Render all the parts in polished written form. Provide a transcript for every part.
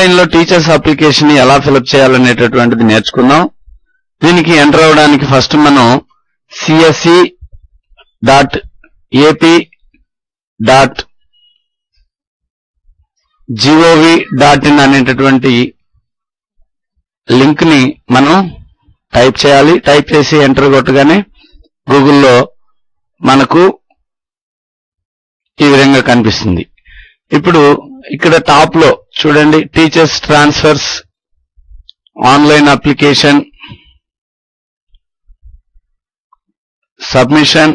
Online లో teachers application ఎలా fill up చేయాలనేటటువంటిది నేర్చుకుందాం. దీనికి ఎంటర్ అవడానికి ఫస్ట్ మనం csc.ap.gov.in అనేటటువంటి లింక్ ని మనం టైప్ చేయాలి. టైప్ చేసి ఎంటర్ కొట్టగానే గూగుల్లో మనకు ఈ విధంగా కనిపిస్తుంది. ఇప్పుడు ఇక్కడ టాప్ లో చూడండి, teachers transfers online application submission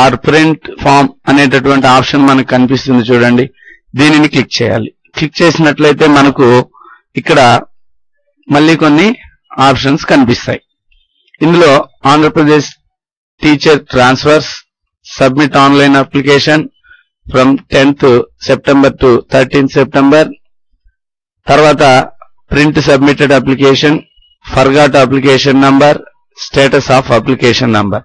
or print form అనేటటువంటి ఆప్షన్ మనకు కనిపిస్తుంది చూడండి. దీనిని క్లిక్ చేయాలి. క్లిక్ చేసినట్లయితే మనకు ఇక్కడ మళ్ళీ కొన్ని ఆప్షన్స్ కనిపిస్తాయి. ఇందులో Andhra Pradesh teacher transfers, submit online application from 10th September to 13th September, తర్వాత print submitted application, forgot application number, status of application number.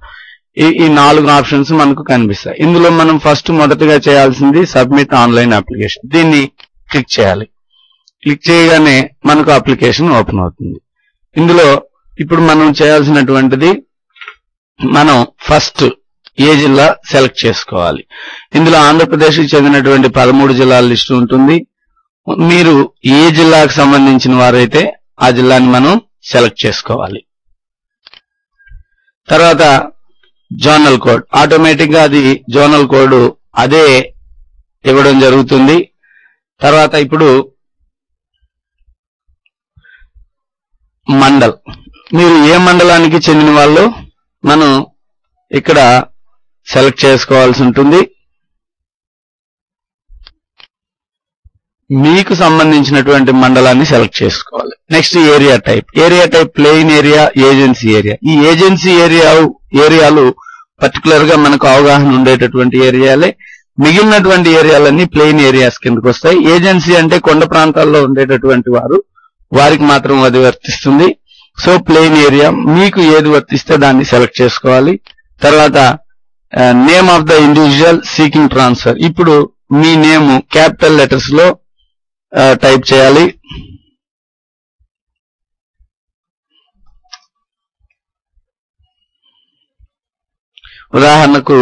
ఈ 4 ఆప్షన్స్ మనకు కనిపిస్తాయి. ఇందులో మనం ఫస్ట్ మొదటగా చేయాల్సింది సబ్మిట్ ఆన్లైన్ అప్లికేషన్. దీన్ని క్లిక్ చేయాలి. క్లిక్ చేయగానే మనకు అప్లికేషన్ ఓపెన్ అవుతుంది. ఇందులో ఇప్పుడు మనం చేయాల్సినటువంటిది మనం ఫస్ట్ ఏ జిల్లా సెలెక్ట్ చేసుకోవాలి. ఇందులో ఆంధ్రప్రదేశ్కి చెందినటువంటి 13 జిల్లాల లిస్టు ఉంటుంది. మీరు ఏ జిల్లాకు సంబంధించిన వారైతే ఆ జిల్లాని మనం సెలెక్ట్ చేసుకోవాలి. తర్వాత జోనల్ కోడ్, ఆటోమేటిక్ గా అది జోనల్ కోడ్ అదే ఇవ్వడం జరుగుతుంది. తర్వాత ఇప్పుడు మండల్, మీరు ఏ మండలానికి చెందిన వాళ్ళు మనం ఇక్కడ సెలెక్ట్ చేసుకోవాల్సి ఉంటుంది. మీకు సంబంధించినటువంటి మండలాన్ని సెలెక్ట్ చేసుకోవాలి. Next area type plain area, agency area. ఈ ఏజెన్సీ ఏరియాలు పర్టికులర్ గా మనకు అవగాహన ఉండేటటువంటి ఏరియాలే. మిగిలినటువంటి ఏరియాలన్నీ ప్లెయిన్ ఏరియాస్ కిందకు వస్తాయి. ఏజెన్సీ అంటే కొండ ప్రాంతాల్లో ఉండేటటువంటి వారికి మాత్రం అది వర్తిస్తుంది. సో ప్లెయిన్ ఏరియా, మీకు ఏది వర్తిస్తే దాన్ని సెలెక్ట్ చేసుకోవాలి. తర్వాత name of the individual seeking transfer. ఇప్పుడు మీ నేమ్ క్యాపిటల్ లెటర్స్ లో టైప్ చేయాలి. ఉదాహరణకు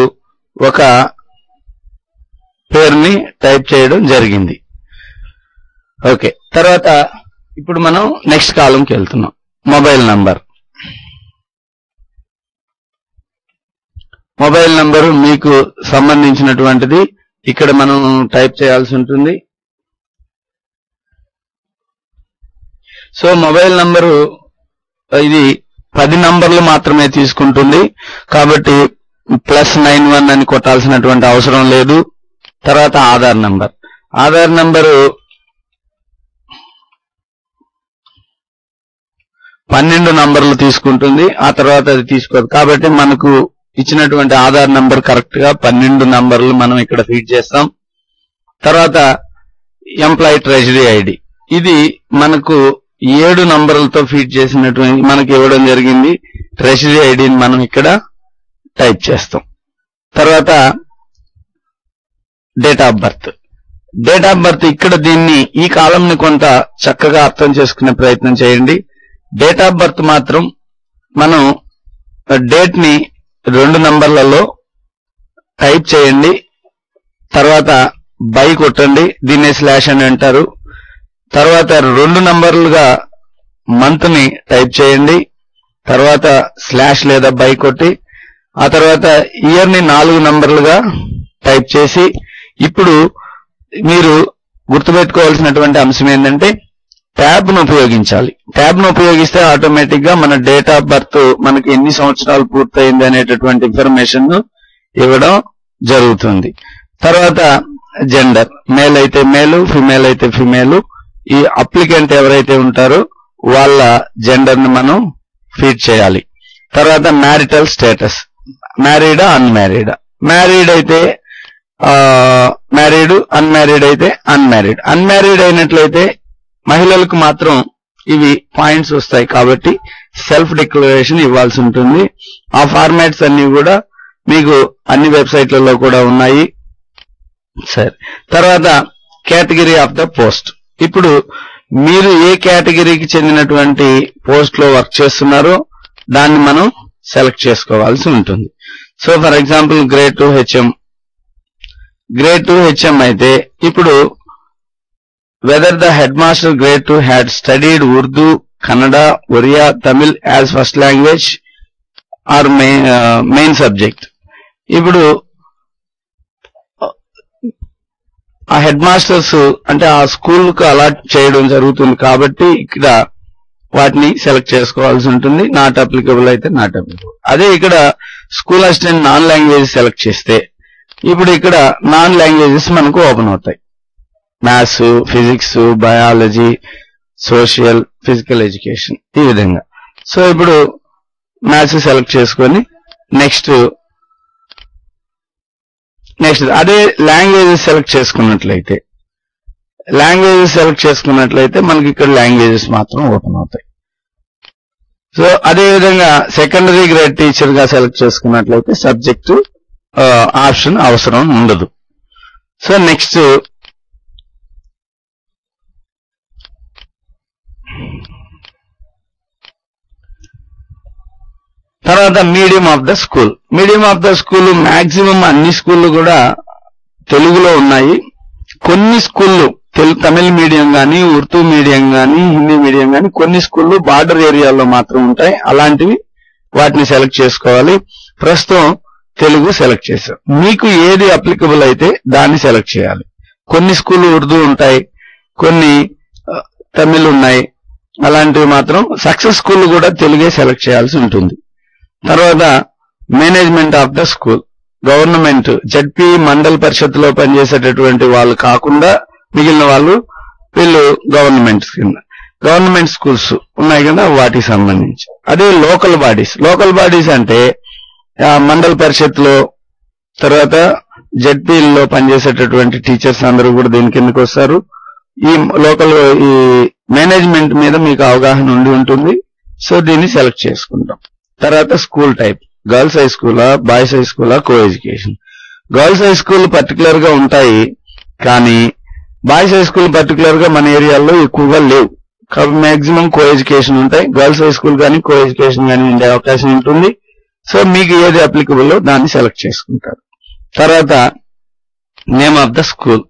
ఒక పేరుని టైప్ చేయడం జరిగింది. ఓకే, తర్వాత ఇప్పుడు మనం నెక్స్ట్ కాలంకి వెళ్తున్నాం. Mobile number. మొబైల్ నంబరు మీకు సంబంధించినటువంటిది ఇక్కడ మనం టైప్ చేయాల్సి ఉంటుంది. సో మొబైల్ నంబరు ఇది 10 నంబర్లు మాత్రమే తీసుకుంటుంది కాబట్టి +91 అని కొట్టాల్సినటువంటి అవసరం లేదు. తర్వాత ఆధార్ నంబరు 12 నంబర్లు తీసుకుంటుంది. ఆ తర్వాత అది తీసుకోదు. కాబట్టి మనకు ఇచ్చినటువంటి ఆధార్ నంబర్ కరెక్ట్ గా 12 నంబర్లు మనం ఇక్కడ ఫీడ్ చేస్తాం. తర్వాత ఎంప్లాయీ ట్రెజరీ ఐడి, ఇది మనకు 7 నంబర్లతో ఫీడ్ చేసినటువంటి మనకి ఇవ్వడం జరిగింది. ట్రెజరీ ఐడిని మనం ఇక్కడ టైప్ చేస్తాం. తర్వాత డేట్ ఆఫ్ బర్త్, ఇక్కడ ఈ కాలంని కొంత చక్కగా అర్థం చేసుకునే ప్రయత్నం చేయండి. డేట్ ఆఫ్ బర్త్ మాత్రం మనం డేట్ ని 2 నంబర్లలో టైప్ చేయండి. తర్వాత బై కొట్టండి, దీన్నే స్లాష్ అని అంటారు. తర్వాత 2 నంబర్లుగా మంత్ ని టైప్ చేయండి. తర్వాత స్లాష్ లేదా బై కొట్టి ఆ తర్వాత ఇయర్ ని 4 నంబర్లుగా టైప్ చేసి, ఇప్పుడు మీరు గుర్తుపెట్టుకోవాల్సినటువంటి అంశం ఏంటంటే ట్యాబ్ ను ఉపయోగించాలి. ట్యాబ్ ను ఉపయోగిస్తే ఆటోమేటిక్ గా మన డేట్ ఆఫ్ బర్త్ మనకి ఎన్ని సంవత్సరాలు పూర్తయింది అనేటటువంటి ఇన్ఫర్మేషన్ ఇవ్వడం జరుగుతుంది. తర్వాత జెండర్, మేల్ అయితే మేలు, ఫిమేల్ అయితే ఫిమేలు. ఈ అప్లికెంట్ ఎవరైతే ఉంటారో వాళ్ళ జెండర్ ని మనం ఫీడ్ చేయాలి. తర్వాత మ్యారిటల్ స్టేటస్, మ్యారీడా అన్మ్యారీడా. మ్యారీడ్ అయితే మ్యారీడ్, అన్మ్యారీడ్ అయితే అన్మ్యారీడ్. అన్మ్యారీడ్ అయినట్లయితే మహిళలకు మాత్రం ఇవి పాయింట్స్ వస్తాయి కాబట్టి సెల్ఫ్ డిక్లరేషన్ ఇవ్వాల్సి ఉంటుంది. ఆ ఫార్మాట్స్ అన్ని కూడా మీకు అన్ని వెబ్సైట్లలో కూడా ఉన్నాయి. సరే, తర్వాత కేటగిరీ ఆఫ్ ద పోస్ట్, ఇప్పుడు మీరు ఏ కేటగిరీకి చెందినటువంటి పోస్ట్ లో వర్క్ చేస్తున్నారో దాన్ని మనం సెలెక్ట్ చేసుకోవాల్సి ఉంటుంది. So for example grade 2 HM అయితే ఇప్పుడు whether the headmaster grade 2 had studied Urdu, Kannada, Oriya, Tamil as first language or main subject. ఇప్పుడు ఆ హెడ్ మాస్టర్స్ అంటే ఆ స్కూల్ కు అలాట్ చేయడం జరుగుతుంది కాబట్టి ఇక్కడ వాటిని సెలెక్ట్ చేసుకోవాల్సి ఉంటుంది. నాట్ అప్లికబుల్ అయితే నాట్ అప్లికబుల్. అదే ఇక్కడ school assistant non language select చేస్తే ఇప్పుడు ఇక్కడ నాన్ లాంగ్వేజెస్ మనకు ఓపెన్ అవుతాయి. Maths, physics, biology, social, physical education ఈ విధంగా. సో ఇప్పుడు మ్యాథ్స్ సెలెక్ట్ చేసుకొని నెక్స్ట్ అదే లాంగ్వేజెస్ సెలెక్ట్ చేసుకున్నట్లయితే మనకి ఇక్కడ లాంగ్వేజెస్ మాత్రం ఓపెన్ అవుతాయి. సో అదే విధంగా సెకండరీ గ్రేడ్ టీచర్ గా సెలెక్ట్ చేసుకున్నట్లయితే సబ్జెక్టు ఆప్షన్ అవసరం ఉండదు. సో నెక్స్ట్ తర్వాత medium of the school maximum అన్ని స్కూళ్ళు కూడా తెలుగులో ఉన్నాయి. కొన్ని స్కూళ్ళు తమిళ మీడియం గాని, ఉర్దూ మీడియం గాని, హిందీ మీడియం గాని కొన్ని స్కూళ్ళు బార్డర్ ఏరియాలో మాత్రం ఉంటాయి. అలాంటివి వాటిని సెలెక్ట్ చేసుకోవాలి. ప్రస్తుతం తెలుగు సెలెక్ట్ చేశాం. మీకు ఏది అప్లికబుల్ అయితే దాన్ని సెలెక్ట్ చేయాలి. కొన్ని స్కూళ్ళు ఉర్దూ ఉంటాయి, కొన్ని తమిళ్ ఉన్నాయి. అలాంటివి మాత్రం సక్సెస్ స్కూల్ కూడా తెలుగే సెలెక్ట్ చేయాల్సి ఉంటుంది. తర్వాత management of the school government ZP మండల పరిషత్ లో పనిచేసేటటువంటి వాళ్ళు కాకుండా మిగిలిన వాళ్ళు వీళ్ళు గవర్నమెంట్ స్కూల్స్ ఉన్నాయి కదా వాటికి సంబంధించి. అదే లోకల్ బాడీస్ అంటే మండల పరిషత్ లో తర్వాత జడ్పీలో పనిచేసేటటువంటి టీచర్స్ అందరూ కూడా దీని కిందకి వస్తారు. ఈ మేనేజ్మెంట్ మీద మీకు అవగాహన ఉండి ఉంటుంది. సో దీన్ని సెలెక్ట్ చేసుకుంటాం. తర్వాత స్కూల్ టైప్ గర్ల్స్ హై స్కూలా, బాయ్స్ హై స్కూలా, co education. Girls high school particular గా ఉంటాయి కానీ బాయ్స్ హై స్కూల్ పర్టికులర్ గా మన ఏరియాలో ఎక్కువగా లేవు కాబట్టి మాక్సిమం కో ఎడ్యుకేషన్ ఉంటాయి. గర్ల్స్ హై స్కూల్ కానీ కో ఎడ్యుకేషన్ కానీ ఉండే అవకాశం ఉంటుంది. సో మీకు ఏది అప్లికబుల్ దాన్ని సెలెక్ట్ చేసుకుంటారు. తర్వాత నేమ్ ఆఫ్ ద స్కూల్.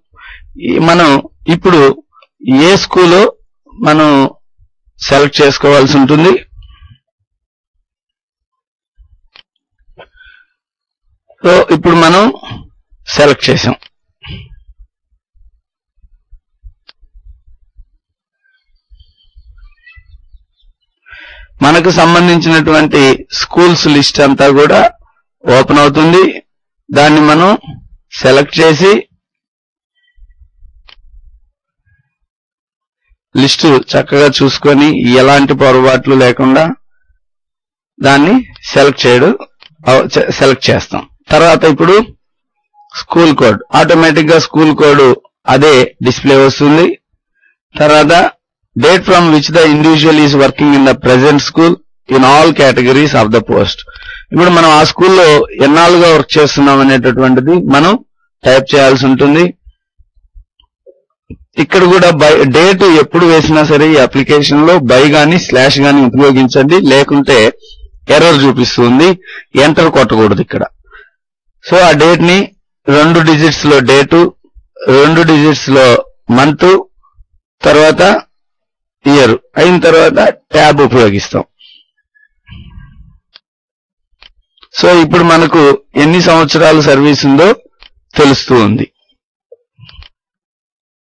మనం ఇప్పుడు ఏ స్కూలో మనం సెలెక్ట్ చేసుకోవాల్సి ఉంటుంది. సో ఇప్పుడు మనం సెలెక్ట్ చేసాం. మనకు సంబంధించినటువంటి స్కూల్స్ లిస్ట్ అంతా కూడా ఓపెన్ అవుతుంది. దాన్ని మనం సెలెక్ట్ చేసి లిస్టు చక్కగా చూసుకొని ఎలాంటి పొరపాట్లు లేకుండా దాన్ని సెలెక్ట్ చేస్తాం. తర్వాత ఇప్పుడు స్కూల్ కోడ్ ఆటోమేటిక్ గా స్కూల్ కోడ్ అదే డిస్ప్లే వస్తుంది. తర్వాత date from which the individual is working in the present school in all categories of the post. ఇప్పుడు మనం ఆ స్కూల్లో ఎన్నాళ్ళుగా వర్క్ చేస్తున్నాం అనేటటువంటిది మనం టైప్ చేయాల్సి ఉంటుంది. ఇక్కడ కూడా డేట్ ఎప్పుడు వేసినా సరే ఈ అప్లికేషన్ లో బై గాని స్లాష్ గాని ఉపయోగించండి, లేకుంటే ఎర్రర్ చూపిస్తుంది. ఎంటర్ కొట్టకూడదు ఇక్కడ. సో ఆ డేట్ ని 2 డిజిట్స్ లో డేటు, 2 డిజిట్స్ లో మంత్, తర్వాత ఇయర్ అయిన తర్వాత ట్యాబ్ ఉపయోగిస్తాం. సో ఇప్పుడు మనకు ఎన్ని సంవత్సరాలు సర్వీస్ ఉందో తెలుస్తూ ఉంది.